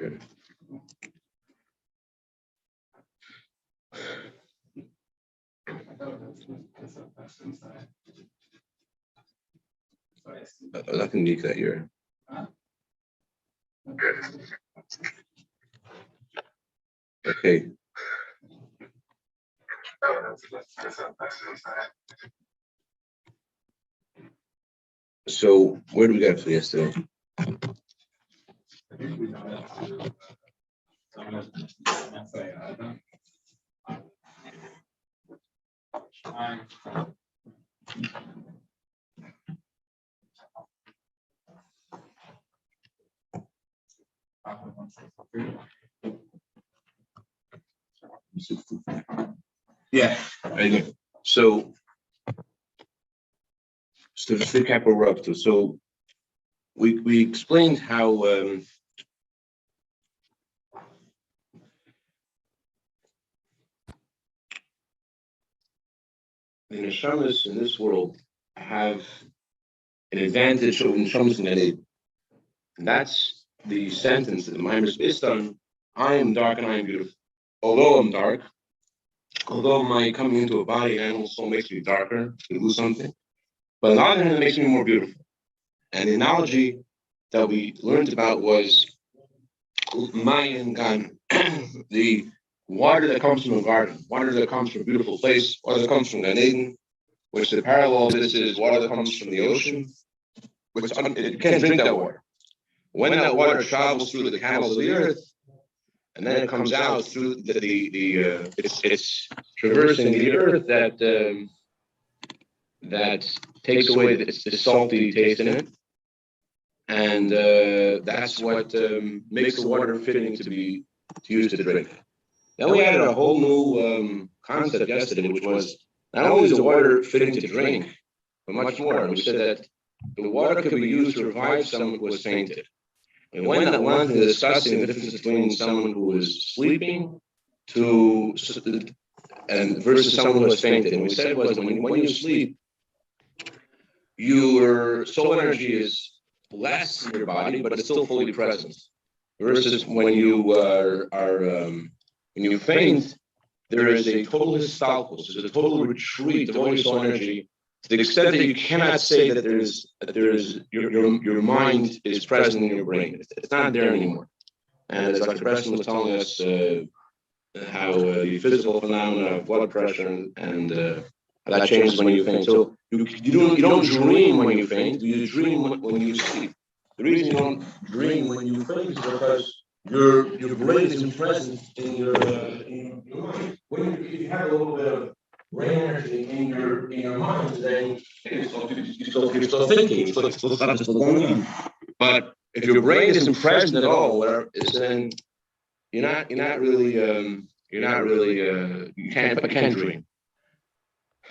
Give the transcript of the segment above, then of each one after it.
Here. I can make that here. Okay. So where do we get for yesterday? Yeah, very good. So just to recap what we're up to. So we explained how the neshamas in this world have an advantage over neshamas in Gan Eden. And that's the sentence that the Maimer is based on. I am dark and I am beautiful. Although I'm dark, although my coming into a body and animal soul makes me darker, to lose something, but on the other hand, it makes me more beautiful. And the analogy that we learned about was Mayan Gan, the water that comes from a garden, water that comes from a beautiful place, water that comes from Gan Eden, which the parallel of this is water that comes from the ocean, which you can't drink that water. When that water travels through the canals of the earth, and then it comes out through it's traversing the earth that takes away the salty taste in it, and that's what makes the water fitting to use to drink. Then we added a whole new concept yesterday, which was not only is the water fitting to drink, but much more. We said that the water could be used to revive someone who was fainted. And when that one is discussing the difference between someone who is sleeping and versus someone who has fainted, and we said was when you sleep, your soul energy is less in your body, but it's still fully present. Versus when you faint, there is a total histalkos, there's a total retreat of all your soul energy, to the extent that you cannot say that your mind is present in your brain. It's not there anymore. And as Dr. Preston was telling us how the physical phenomena of blood pressure and how that changes when you faint. So you don't dream when you faint. You dream when you sleep. The reason you don't dream when you faint is because your brain isn't present in your mind. When you have a little bit of brain energy in your mind, then you're still thinking, you're still going on. But if your brain isn't present at all, then you can't dream.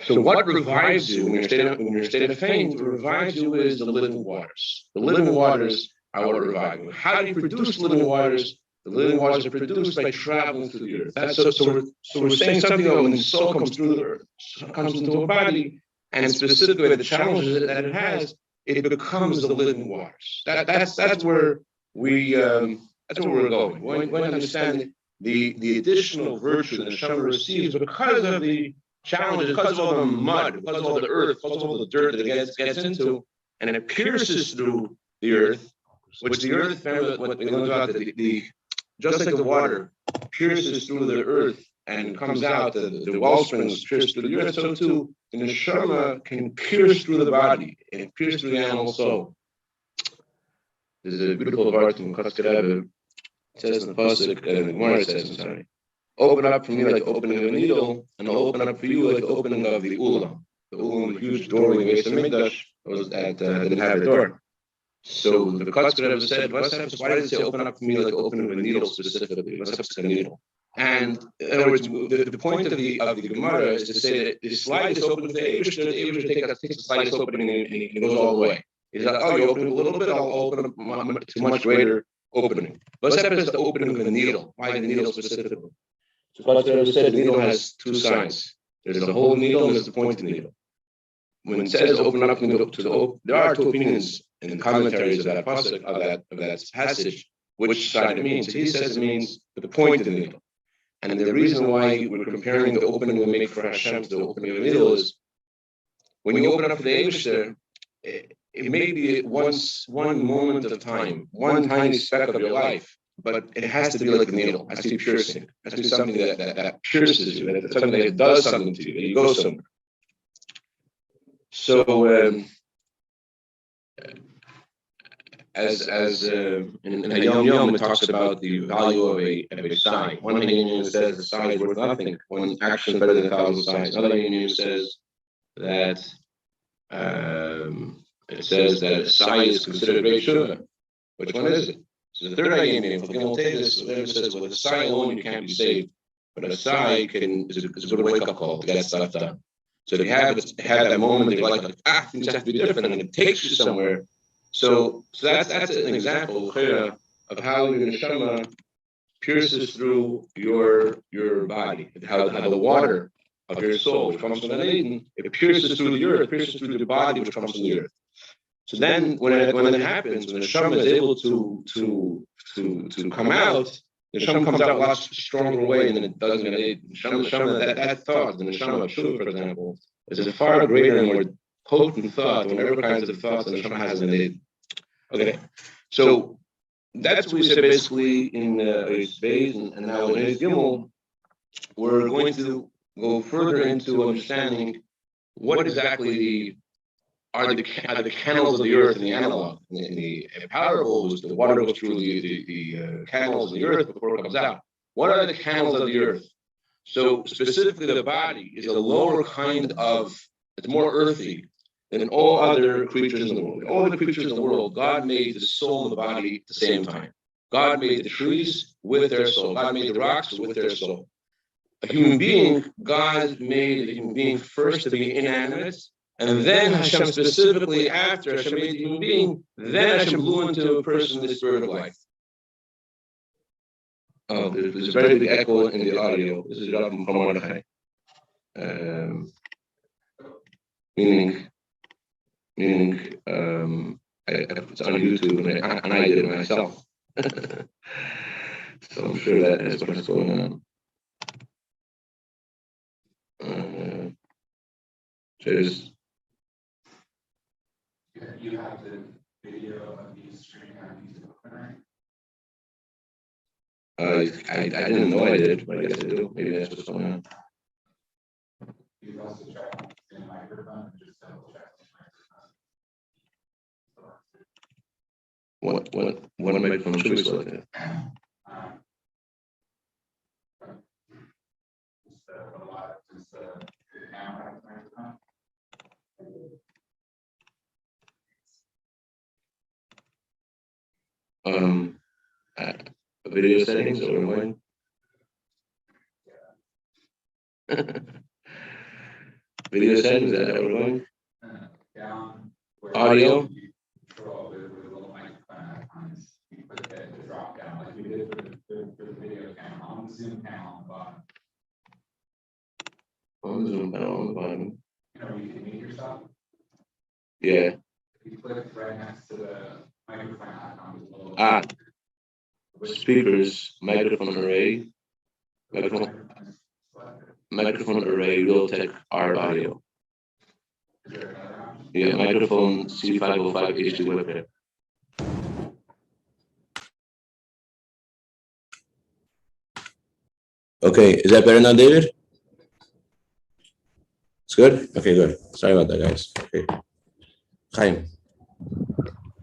So what revives you when you're in a state of faint? What revives you is the living waters. The living waters are what revive you. How do you produce living waters? The living waters are produced by traveling through the earth. So we're saying something that when the soul comes through the earth, comes into a body, and specifically the challenges that it has, it becomes the living waters. That's where we're going. When understanding the additional virtue that the neshama receives because of the challenges, because of all the mud, because of all the earth, because of all the dirt that it gets into, and it pierces through the earth, which the earth, remember what we learned about, just like the water pierces through the earth and comes out, the well springs pierce through the earth, so too the neshama can pierce through the body and pierce through the animal soul. There's a beautiful part in Kotzker Rebbe. It says in the pasuk, and the Gemara says, I'm sorry, open up for me like the opening of a needle, and I'll open up for you like the opening of the ulam. The ulam, the huge doorway in the Beis Hamikdash, didn't have a door. So the Kotzker Rebbe said, why did it say open up for me like the opening of a needle specifically? What's up to the needle? And in other words, the point of the Gemara is to say that the slightest opening of the Eibush takes the slightest opening and it goes all the way. He's like, oh, you open it a little bit, I'll open up to much greater opening. What's happened is the opening of a needle. Why the needle specifically? So Kotzker said the needle has two sides. There's the whole needle and there's the pointed needle. When it says open up to the there are two opinions in the commentaries of that pasuk, of that passage, which side it means. He says it means the point of the needle. And the reason why we're comparing the opening we make for Hashem to the opening of the needle is when you open up for the Eibishter, it may be one moment of time, one tiny speck of your life, but it has to be like a needle. It has to be piercing. It has to be something that pierces you, that something that does something to you, that you go somewhere. So, as in Hayom Yom, it talks about the value of a sigh. One union says the sigh is worth nothing. One action is better than 1,000 sighs. Another union says that it says that a sigh is considered a great shuvah. Which one is it? So the third union, for Gimel Tevis, whatever says with a sigh alone you can't be saved, but a sigh is a good wake-up call to get stuff done. So if you have that moment, you're like things have to be different, and it takes you somewhere. So that's an example of how your neshama pierces through your body, how the water of your soul, which comes from the Eden, it pierces through the earth, pierces through the body, which comes from the earth. So then, when it happens, when the neshama is able to come out, the neshama comes out a lot stronger way than it does in the Eden. That thought, the neshama of Shuvah, for example, is a far greater and more potent thought than whatever kinds of thoughts the neshama has in the Eden. Okay, so that's what we said basically in Beis, and now in Beis Gimel, we're going to go further into understanding what exactly are the canals of the earth in the analog. In the parables, the water goes through the canals of the earth before it comes out. What are the canals of the earth? So specifically, the body is a lower kind of, it's more earthy than all other creatures in the world. All the creatures in the world, God made the soul and the body at the same time. God made the trees with their soul. God made the rocks with their soul. A human being, God made a human being first to be inanimate, and then Hashem specifically, after Hashem made the human being, then Hashem blew into a person the spirit of life. Oh, there's a very big echo in the audio. This is Rav from Mordechai. Meaning, it's on YouTube, and I did it myself. So I'm sure that is what's going on. Cheers. You have the video of you streaming on YouTube, right? I didn't know I did, but I guess I do. Maybe that's what's going on. You also check the microphone and just double check the microphone. What microphone should we select? Just the camera microphone. Video settings or what? Video settings, is that what we're going? Down. Audio. You control the little microphone icons. You put the drop down like we did for the video camera on the Zoom panel on the bottom. On the Zoom panel on the bottom. You know where you can mute yourself? Yeah. You click right next to the microphone icon. With a little speakers, microphone array, microphone array, Realtek ARB audio. Yeah, microphone C505 HD webcam. Okay, is that better now, David? It's good? Okay, good. Sorry about that, guys. Okay. Chaim.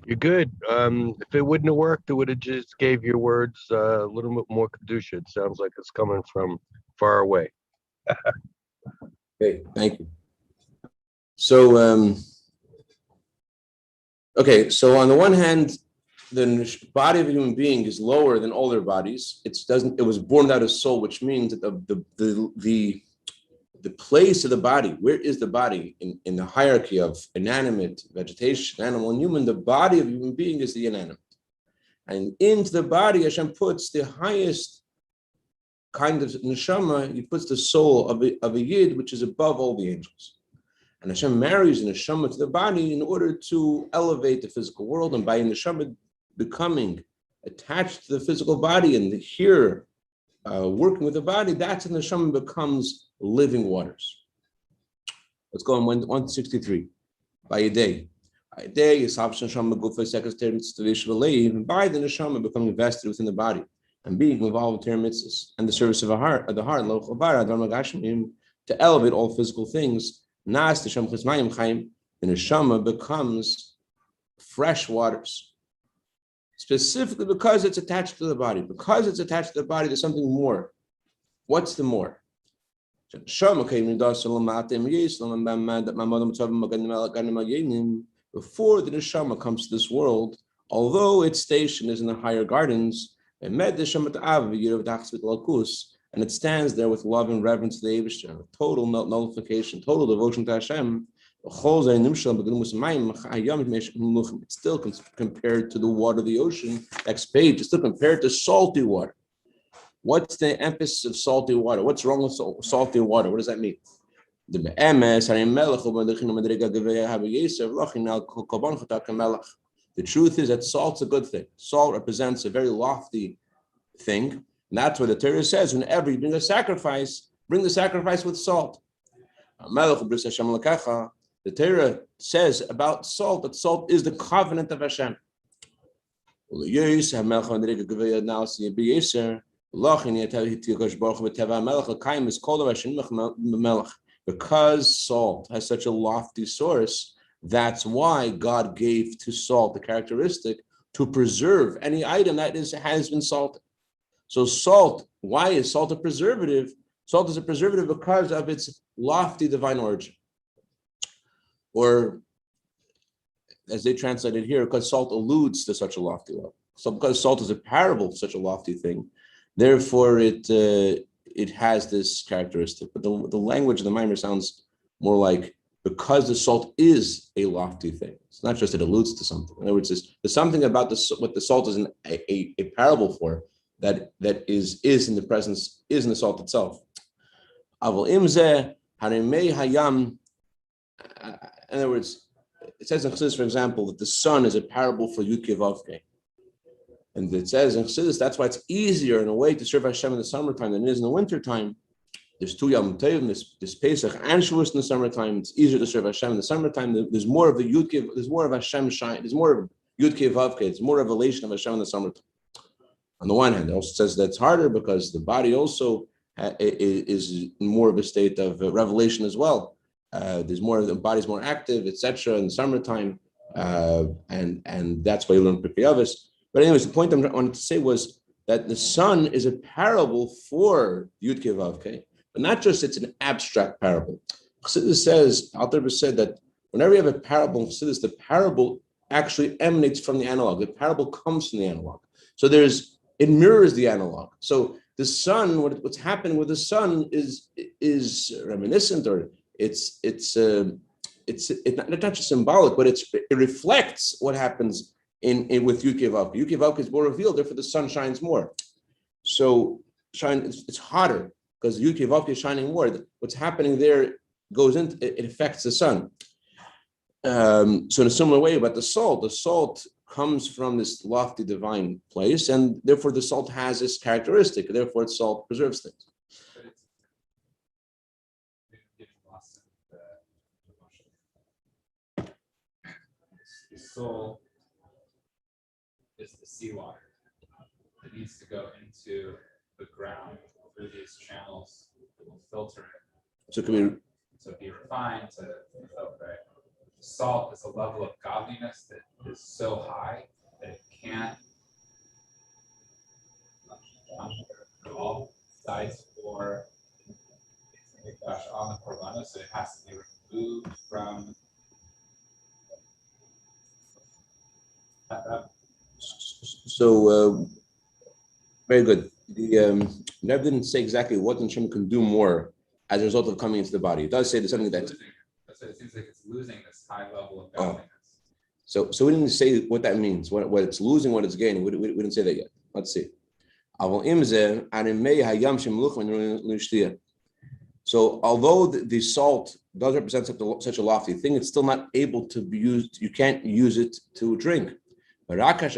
You're good. If it wouldn't have worked, it would have just gave your words a little bit more kedusha. It sounds like it's coming from far away. Okay, thank you. So, okay, so on the one hand, the body of a human being is lower than all their bodies. It was born out of soul, which means that the place of the body, where is the body in the hierarchy of inanimate, vegetation, animal, and human? The body of a human being is the inanimate. And into the body, Hashem puts the highest kind of neshama. He puts the soul of a yid, which is above all the angels. And Hashem marries the neshama to the body in order to elevate the physical world. And by the neshama becoming attached to the physical body and here working with the body, that's when the neshama becomes living waters. Let's go on 163. By a day. By a day, and by the neshama becoming invested within the body and being involved in mitzvahs and the service of the heart, to elevate all physical things. The neshama becomes fresh waters. Specifically because it's attached to the body. Because it's attached to the body, there's something more. What's the more? Before the neshama comes to this world, although its station is in the higher gardens, and it stands there with love and reverence to the Eibishter, total nullification, total devotion to Hashem. It's still compared to the water of the ocean. Next page, it's still compared to salty water. What's the emphasis of salty water? What's wrong with salty water? What does that mean? The truth is that salt's a good thing. Salt represents a very lofty thing. And that's why the Torah says, whenever you bring a sacrifice, bring the sacrifice with salt. The Torah says about salt that salt is the covenant of Hashem. Because salt has such a lofty source, that's why God gave to salt the characteristic to preserve any item that has been salted. So salt, why is salt a preservative? Salt is a preservative because of its lofty divine origin. Or, as they translated here, because salt alludes to such a lofty level. So because salt is a parable of such a lofty thing, therefore it has this characteristic. But the language of the Maimer sounds more like because the salt is a lofty thing. It's not just it alludes to something. In other words, there's something about what the salt is a parable for that is in the presence, is in the salt itself. Aval imzeh harimei hayam. In other words, it says in Chassidus, for example, that the sun is a parable for Yudke Vavke. And it says in Chassidus, that's why it's easier in a way to serve Hashem in the summertime than it is in the wintertime. There's two Yom Tovim, this Pesach and Shavuos in the summertime. It's easier to serve Hashem in the summertime. There's more of the Yudke, there's more of Hashem shine, there's more of Yudke Vavke, it's more revelation of Hashem in the summertime. On the one hand, it also says that it's harder because the body also is more of a state of revelation as well. There's more, the body's more active, etc. in the summertime, and that's why you learn Pirkei Avos. But anyways, the point I wanted to say was that the sun is a parable for Yudke Vavke, but not just it's an abstract parable. Chassidus says, Alter Rebbe said that whenever you have a parable in Chassidus, the parable actually emanates from the analog. The parable comes from the analog. So it mirrors the analog. So the sun, what's happening with the sun is reminiscent, or it's not just symbolic, but it reflects what happens in with Yudke Vavke. Yudke Vavke is more revealed, therefore the sun shines more. So it's hotter because Yudke Vavke is shining more. What's happening there goes into it affects the sun. So in a similar way, but the salt comes from this lofty divine place, and therefore the salt has this characteristic. Therefore, the salt preserves things. The soul is the seawater that needs to go into the ground through these channels that will filter it. So it can be refined, to filter it. Salt is a level of godliness that is so high that it can't all sides for on the Korbanos, so it has to be removed from So very good. The Rebbe didn't say exactly what Hashem can do more as a result of coming into the body. It does say there's something that. So it seems like it's losing this high level of godliness. So we didn't say what that means. What it's losing, what it's gaining. We didn't say that yet. Let's see. So although the salt does represent such a lofty thing, it's still not able to be used. You can't use it to drink. It's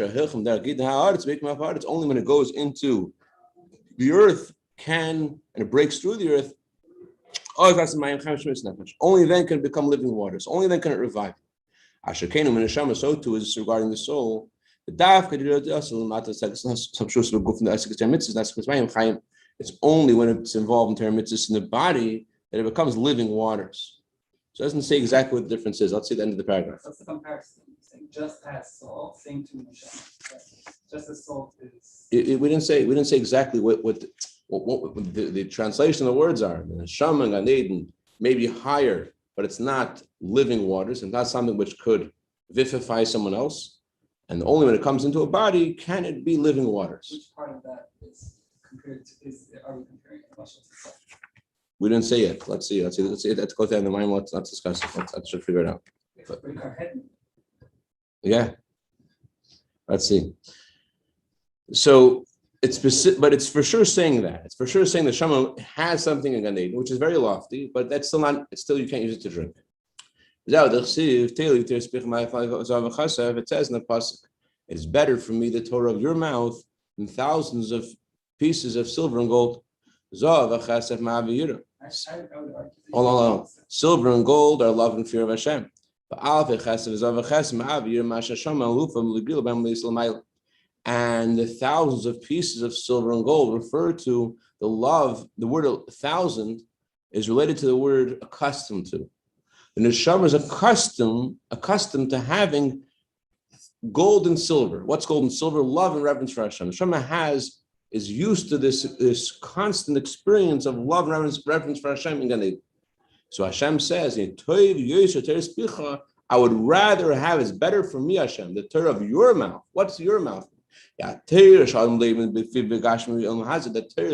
only when it goes into the earth and it breaks through the earth. Only then can it become living waters. Only then can it revive. So too is regarding the soul. It's only when it's involved in Torah mitzvahs in the body that it becomes living waters. So it doesn't say exactly what the difference is. Let's see the end of the paragraph. That's the comparison. Saying just as salt, same to neshama. Just as salt is. We didn't say exactly what the translation of the words are. Neshama and Gan Eden may be higher, but it's not living waters, and not something which could vivify someone else. And only when it comes into a body can it be living waters. Which part of that is compared to? Are we comparing Mashal to salt? We didn't say it. Let's see. Let's go down the mind. Let's discuss it. Let's figure it out. We have to break our head. Yeah. Let's see. So it's specific, but it's for sure saying that. It's for sure saying the Shama has something in Gan Eden, which is very lofty, but that's still not. It's still you can't use it to drink. It says in the pasuk, it's better for me the Torah of your mouth than thousands of pieces of silver and gold. Hold on. Silver and gold are love and fear of Hashem. And the thousands of pieces of silver and gold refer to the love. The word 1,000 is related to the word accustomed to. The neshama is accustomed to having gold and silver. What's gold and silver? Love and reverence for Hashem. The neshama is used to this constant experience of love and reverence for Hashem in Gan Eden. So Hashem says, I would rather have, it's better for me, Hashem, the Torah of your mouth. What's your mouth? The Torah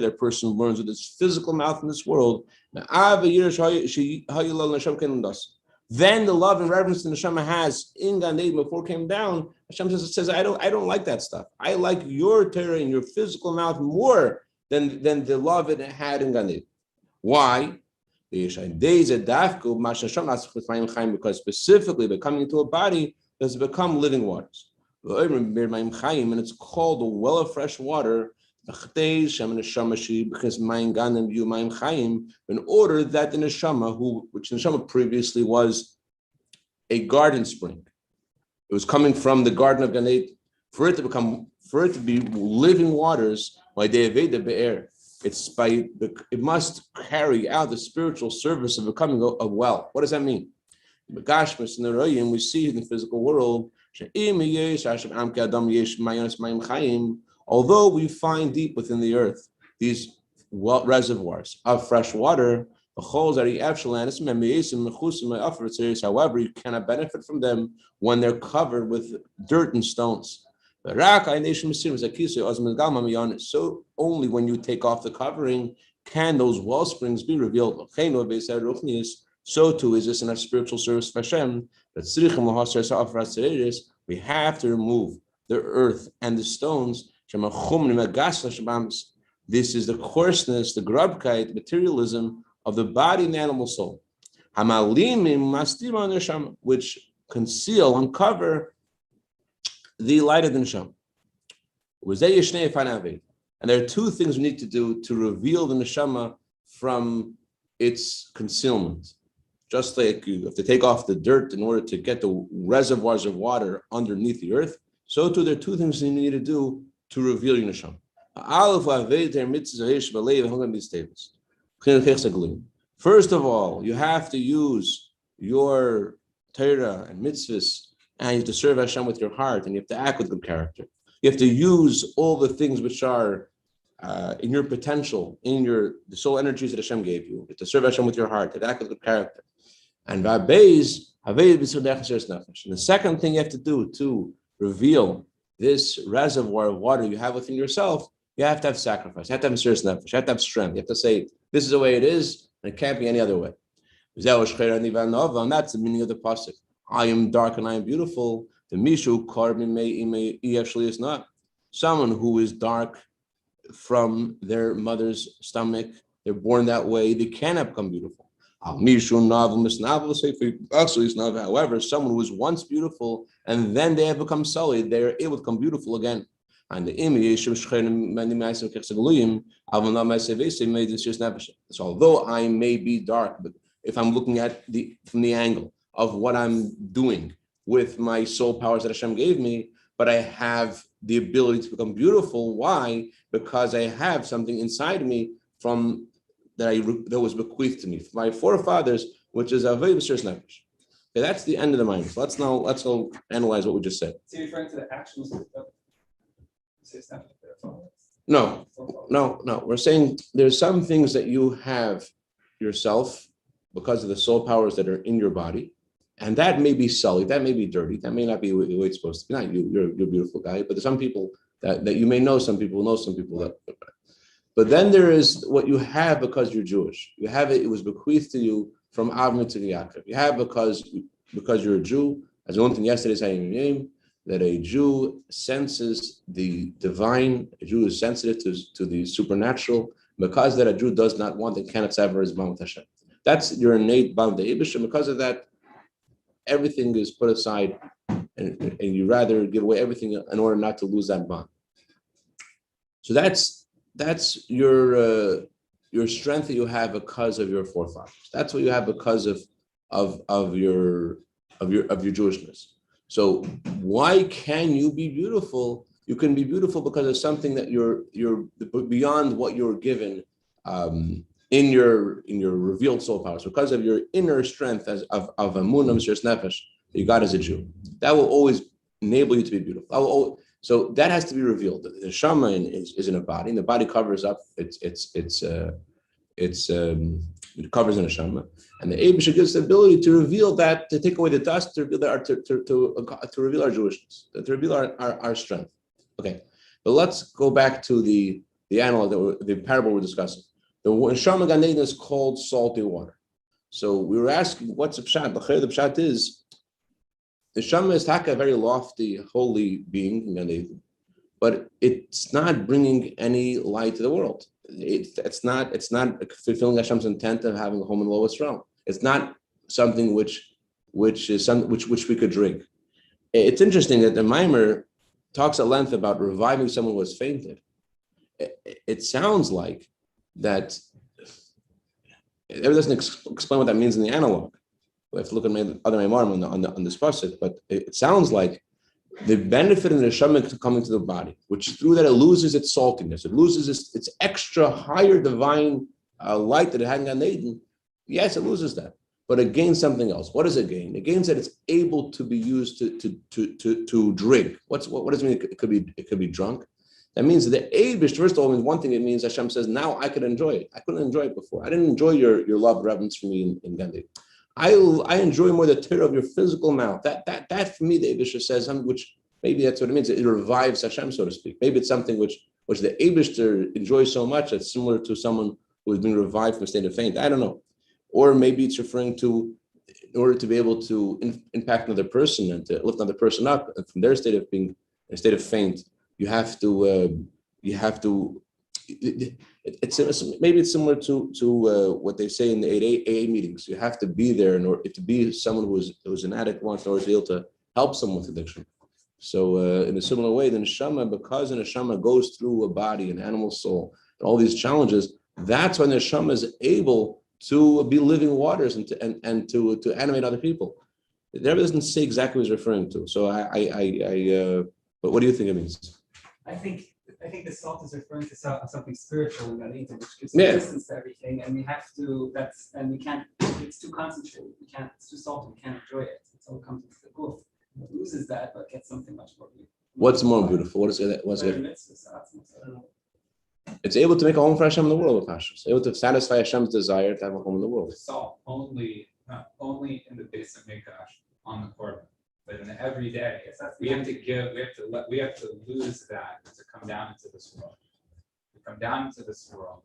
that person learns with his physical mouth in this world. Then the love and reverence the neshama has in Gan Eden before it came down, Hashem says, I don't like that stuff. I like your Torah in your physical mouth more than the love it had in Gan Eden. Why? Because specifically by coming into a body, does it become living waters. And it's called the well of fresh water, because in order that the neshama, which the neshama previously was a garden spring, it was coming from the Garden of Gan Eden, for it to be living waters, it must carry out the spiritual service of becoming a well. What does that mean? We see in the physical world, although we find deep within the earth these reservoirs of fresh water, however, you cannot benefit from them when they're covered with dirt and stones. So only when you take off the covering can those well springs be revealed. So too is this in our spiritual service for Hashem. We have to remove the earth and the stones. This is the coarseness, the grubkeit, materialism of the body and animal soul, which conceal, uncover the light of the neshama. And there are two things we need to do to reveal the neshama from its concealment. Just like you have to take off the dirt in order to get the reservoirs of water underneath the earth, so too there are two things you need to do to reveal your neshama. First of all, you have to use your Torah and mitzvahs, and you have to serve Hashem with your heart, and you have to act with good character. You have to use all the things which are in your potential, the soul energies that Hashem gave you. You have to serve Hashem with your heart, to act with good character. And the second thing you have to do to reveal this reservoir of water you have within yourself, you have to have sacrifice. You have to have serious nefesh. You have to have strength. You have to say, this is the way it is, and it can't be any other way. And that's the meaning of the pasuk. I am dark and I am beautiful. The mishu is not. Someone who is dark from their mother's stomach, they're born that way, they cannot become beautiful. However, someone who was once beautiful and then they have become sullied, they are able to become beautiful again. And the so although I may be dark, but if I'm looking at from the angle of what I'm doing with my soul powers that Hashem gave me, but I have the ability to become beautiful. Why? Because I have something inside me from that was bequeathed to me from my forefathers, which is Avei B'Shiras Nefesh. Okay, that's the end of the mind. So let's go analyze what we just said. So you're referring to the actions of No. We're saying there's some things that you have yourself because of the soul powers that are in your body, and that may be sullied, that may be dirty, that may not be the way it's supposed to be. Not you, you're a beautiful guy, but there's some people that you may know, some people that. But then there is what you have because you're Jewish. You have it was bequeathed to you from Avram to Yaakov. You have because you're a Jew, as we learned in yesterday's Hayom Yom, that a Jew senses the divine, a Jew is sensitive to the supernatural, because that a Jew does not want and cannot sever his bond with Hashem. That's your innate bond with the Eibush, and because of that, everything is put aside, and you rather give away everything in order not to lose that bond. So that's your strength that you have because of your forefathers. That's what you have because of your Jewishness. So why can you be beautiful? You can be beautiful because of something that you're beyond what you're given in your revealed soul powers, because of your inner strength of Emunah B'Shiras Nefesh that you got as a Jew. That will always enable you to be beautiful. So that has to be revealed. The Neshama is in a body, and the body covers up. It covers the Neshama, and the Eibush gives the ability to reveal that, to take away the dust, to reveal to reveal our Jewishness, to reveal our strength. Okay, but let's go back to the analog, the parable we're discussing. The Neshama Gan Eden is called salty water. So we were asking, what's the pshat? The pshat is the Neshama is a very lofty, holy being in Gan Eden, but it's not bringing any light to the world. It's not fulfilling Hashem's intent of having a home in the lowest realm. It's not something which we could drink. It's interesting that the Maimer talks at length about reviving someone who has fainted. It sounds like that. It doesn't explain what that means in the analog. We have to look at other Maimarim on this pasuk, but it sounds like the benefit of the Neshama coming to the body, which through that it loses its saltiness, it loses its extra higher divine light that it had in Gan Eden. Yes, it loses that, but it gains something else. What does it gain? It gains that it's able to be used to drink. What does it mean? It could be drunk. That means that the Eibush, first of all, means one thing. It means Hashem says, now I can enjoy it. I couldn't enjoy it before. I didn't enjoy your love, reverence for me in Gan Eden. I enjoy more the Torah of your physical mouth. That for me, the Eibush says something which maybe that's what it means. It revives Hashem, so to speak. Maybe it's something which the Eibush enjoys so much that's similar to someone who is being revived from a state of faint. I don't know. Or maybe it's referring to, in order to be able to impact another person and to lift another person up and from their state of being in a state of faint, you have to. Maybe it's similar to what they say in the AA meetings. You have to be there in order to be someone who's an addict wants in order to be able to help someone with addiction. So in a similar way, the Neshama, because the Neshama goes through a body, an animal soul, and all these challenges, that's when the Neshama is able to be living waters and to animate other people. The Rebbe doesn't say exactly what he's referring to. So but what do you think it means? I think the salt is referring to something spiritual in Gan Eden, which gives existence to everything, and we can't. It's too concentrated. It's too salty. We can't enjoy it. It all comes into the guf. It loses that, but gets something much more beautiful. What's more beautiful? What is it? What's it? I don't know. It's able to make a home for Hashem in the world with Hashem. It's able to satisfy Hashem's desire to have a home in the world. Salt not only in the base of Mikdash on the Korban, but in every day. We have to lose that to come down into this world. We come down into this world,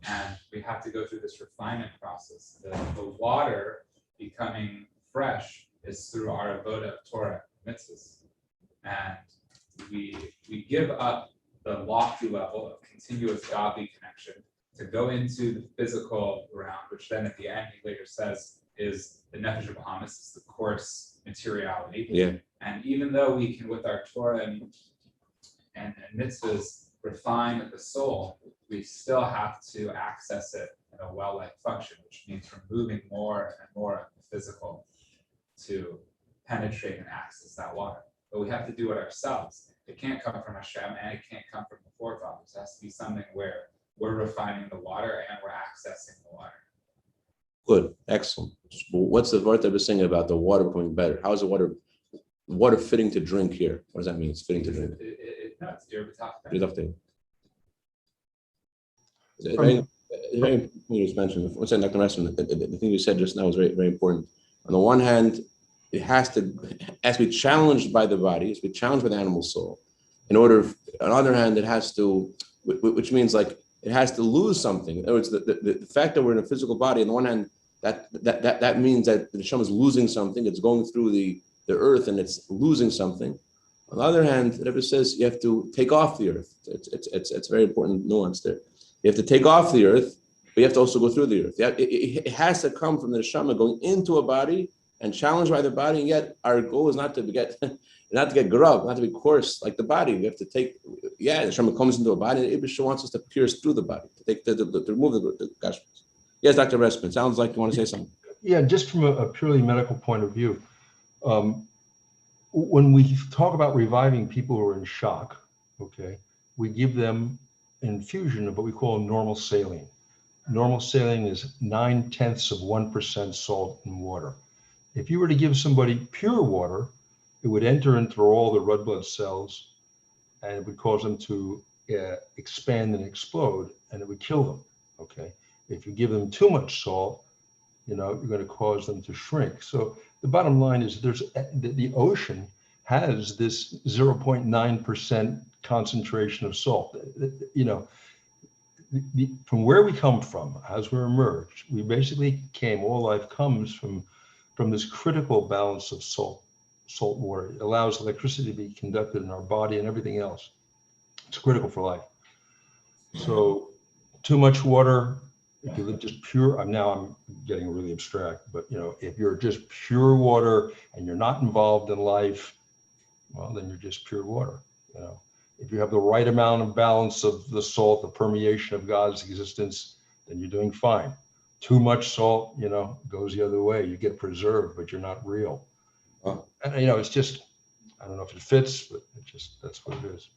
and we have to go through this refinement process. The water becoming fresh is through our avoda of Torah mitzvahs, and we give up the lofty level of continuous godly connection to go into the physical realm, which then at the end he later says is the Nefesh Bahamas, is the coarse materiality. Yeah. And even though we can, with our Torah and mitzvahs, refine the soul, we still have to access it in a well-like function, which means removing more and more of the physical to penetrate and access that water. But we have to do it ourselves. It can't come from Hashem and it can't come from the forefathers. It has to be something where we're refining the water and we're accessing the water. Good, excellent. What's the word that was saying about the water becoming better? How is the water fitting to drink here? What does that mean? It's fitting to drink. No, it's Yerbatach. Very important you just mentioned. What's that, Dr. Messman? The thing you said just now is very, very important. On the one hand, it has to be challenged by the body, it has to be challenged by the animal soul. On the other hand, it has to, which means like it has to lose something. In other words, the fact that we're in a physical body, on the one hand, that means that the Neshama is losing something. It's going through the earth and it's losing something. On the other hand, the Rebbe says you have to take off the earth. It's very important nuance there. You have to take off the earth, but you have to also go through the earth. It has to come from the Neshama going into a body and challenged by the body. And yet our goal is not to get grub, not to be coarse like the body. We have to take, the Neshama comes into a body, and Ibn wants us to pierce through the body, to remove the gashmas. Yes, Dr. Respin, sounds like you want to say something. Yeah, just from a purely medical point of view, when we talk about reviving people who are in shock, okay, we give them infusion of what we call normal saline. Normal saline is 0.9% salt and water. If you were to give somebody pure water, it would enter into all the red blood cells and it would cause them to expand and explode, and it would kill them, okay? If you give them too much salt, you're going to cause them to shrink. So the bottom line is the ocean has this 0.9% concentration of salt. From where we come from, as we're emerged, we basically all life comes from this critical balance of salt water. It allows electricity to be conducted in our body and everything else. It's critical for life. So too much water, if you live just pure, now I'm getting really abstract, but if you're just pure water and you're not involved in life, well, then you're just pure water. If you have the right amount of balance of the salt, the permeation of God's existence, then you're doing fine. Too much salt, goes the other way. You get preserved, but you're not real. And it's just, I don't know if it fits, but that's what it is.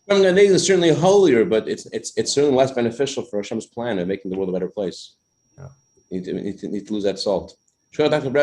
I mean, I think it's certainly holier, but it's certainly less beneficial for Hashem's plan of making the world a better place. Yeah. You need to lose that salt. Sure, Dr.